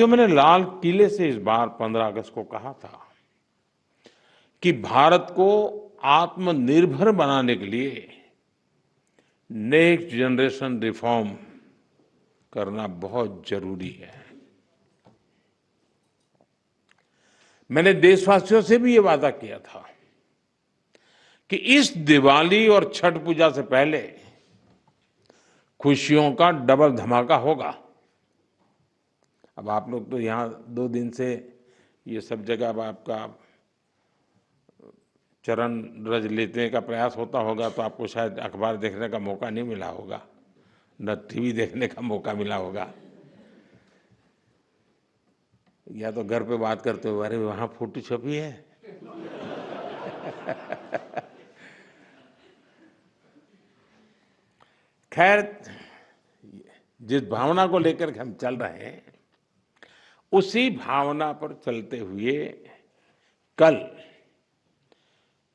साथियों, मैंने लाल किले से इस बार 15 अगस्त को कहा था कि भारत को आत्मनिर्भर बनाने के लिए नेक्स्ट जनरेशन रिफॉर्म करना बहुत जरूरी है। मैंने देशवासियों से भी ये वादा किया था कि इस दिवाली और छठ पूजा से पहले खुशियों का डबल धमाका होगा। अब आप लोग तो यहाँ 2 दिन से ये सब जगह अब आपका चरण रज लेने का प्रयास होता होगा, तो आपको शायद अखबार देखने का मौका नहीं मिला होगा, न टीवी देखने का मौका मिला होगा, या तो घर पे बात करते हो, अरे वहाँ फोटो छपी है। खैर, जिस भावना को लेकर के हम चल रहे हैं, उसी भावना पर चलते हुए कल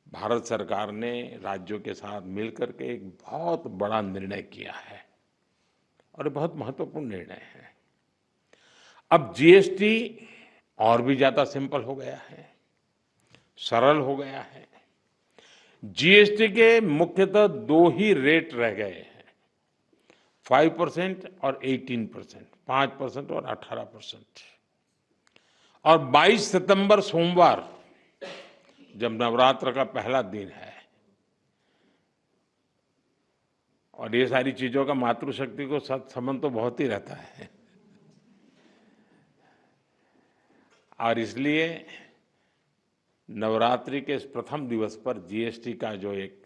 भारत सरकार ने राज्यों के साथ मिलकर के एक बहुत बड़ा निर्णय किया है और बहुत महत्वपूर्ण निर्णय है। अब जीएसटी और भी ज्यादा सिंपल हो गया है, सरल हो गया है। जीएसटी के मुख्यतः 2 ही रेट रह गए हैं, 5% और 18%, 5% और 18%। और 22 सितंबर सोमवार, जब नवरात्र का पहला दिन है, और ये सारी चीजों का मातृशक्ति को संबंध तो बहुत ही रहता है, और इसलिए नवरात्रि के इस प्रथम दिवस पर जीएसटी का जो एक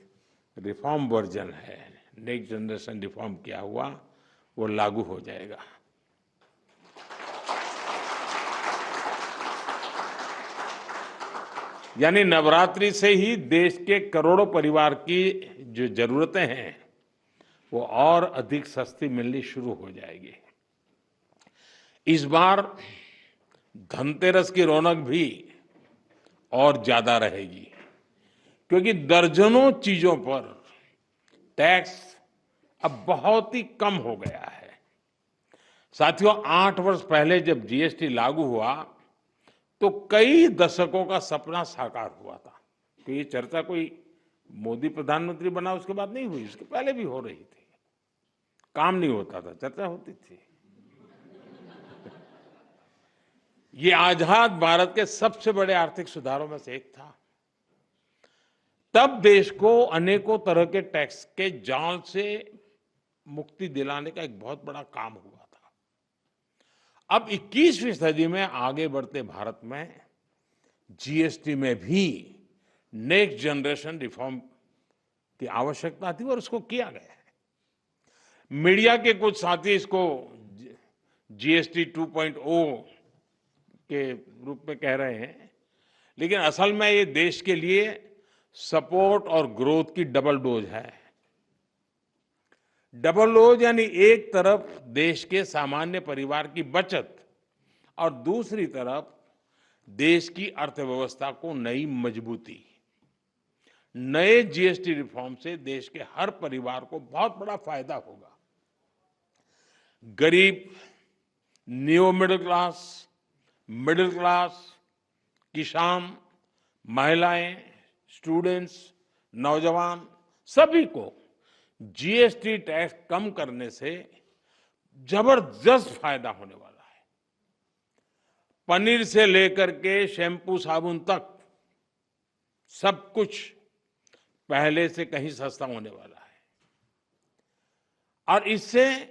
रिफॉर्म वर्जन है, नेक्स्ट जनरेशन रिफॉर्म किया हुआ, वो लागू हो जाएगा। यानी नवरात्रि से ही देश के करोड़ों परिवार की जो जरूरतें हैं वो और अधिक सस्ती मिलनी शुरू हो जाएगी। इस बार धनतेरस की रौनक भी और ज्यादा रहेगी, क्योंकि दर्जनों चीजों पर टैक्स अब बहुत ही कम हो गया है। साथियों, 8 वर्ष पहले जब जीएसटी लागू हुआ तो कई दशकों का सपना साकार हुआ था। कि ये चर्चा कोई मोदी प्रधानमंत्री बना उसके बाद नहीं हुई, उसके पहले भी हो रही थी। काम नहीं होता था, चर्चा होती थी। ये आजाद भारत के सबसे बड़े आर्थिक सुधारों में से एक था। तब देश को अनेकों तरह के टैक्स के जाल से मुक्ति दिलाने का एक बहुत बड़ा काम हुआ था। अब 21वीं सदी में आगे बढ़ते भारत में जीएसटी में भी नेक्स्ट जनरेशन रिफॉर्म की आवश्यकता थी और उसको किया गया है। मीडिया के कुछ साथी इसको जीएसटी 2.0 के रूप में कह रहे हैं, लेकिन असल में ये देश के लिए सपोर्ट और ग्रोथ की डबल डोज है। डबल डोज यानी एक तरफ देश के सामान्य परिवार की बचत और दूसरी तरफ देश की अर्थव्यवस्था को नई मजबूती। नए जीएसटी रिफॉर्म से देश के हर परिवार को बहुत बड़ा फायदा होगा। गरीब, न्यू मिडिल क्लास, किसान, महिलाएं, स्टूडेंट्स, नौजवान, सभी को जीएसटी टैक्स कम करने से जबरदस्त फायदा होने वाला है। पनीर से लेकर के शैम्पू साबुन तक सब कुछ पहले से कहीं सस्ता होने वाला है, और इससे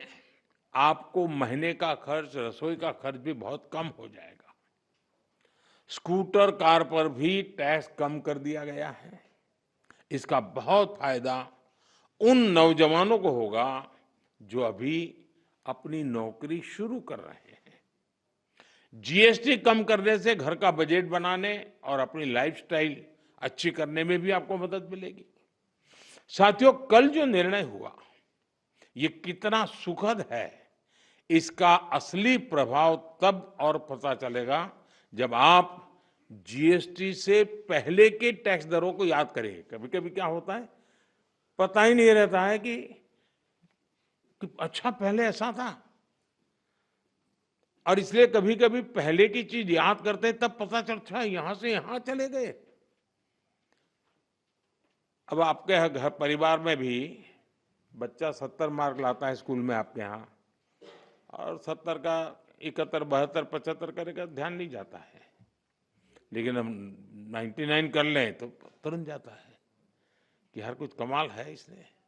आपको महीने का खर्च, रसोई का खर्च भी बहुत कम हो जाएगा। स्कूटर, कार पर भी टैक्स कम कर दिया गया है। इसका बहुत फायदा उन नौजवानों को होगा जो अभी अपनी नौकरी शुरू कर रहे हैं। जीएसटी कम करने से घर का बजट बनाने और अपनी लाइफस्टाइल अच्छी करने में भी आपको मदद मिलेगी। साथियों, कल जो निर्णय हुआ ये कितना सुखद है, इसका असली प्रभाव तब और पता चलेगा जब आप जीएसटी से पहले के टैक्स दरों को याद करेंगे। कभी कभी क्या होता है, पता ही नहीं रहता है कि अच्छा पहले ऐसा था। और इसलिए कभी-कभी पहले की चीज याद करते हैं तब पता चलता है यहां से यहां चले गए। अब आपके यहाँ घर परिवार में भी बच्चा 70 मार्क लाता है स्कूल में आपके यहाँ, और 70 का 71, 72, 75 करेगा ध्यान नहीं जाता है। लेकिन हम 99 कर लें तो तुरंत जाता है कि यार कुछ कमाल है इसने।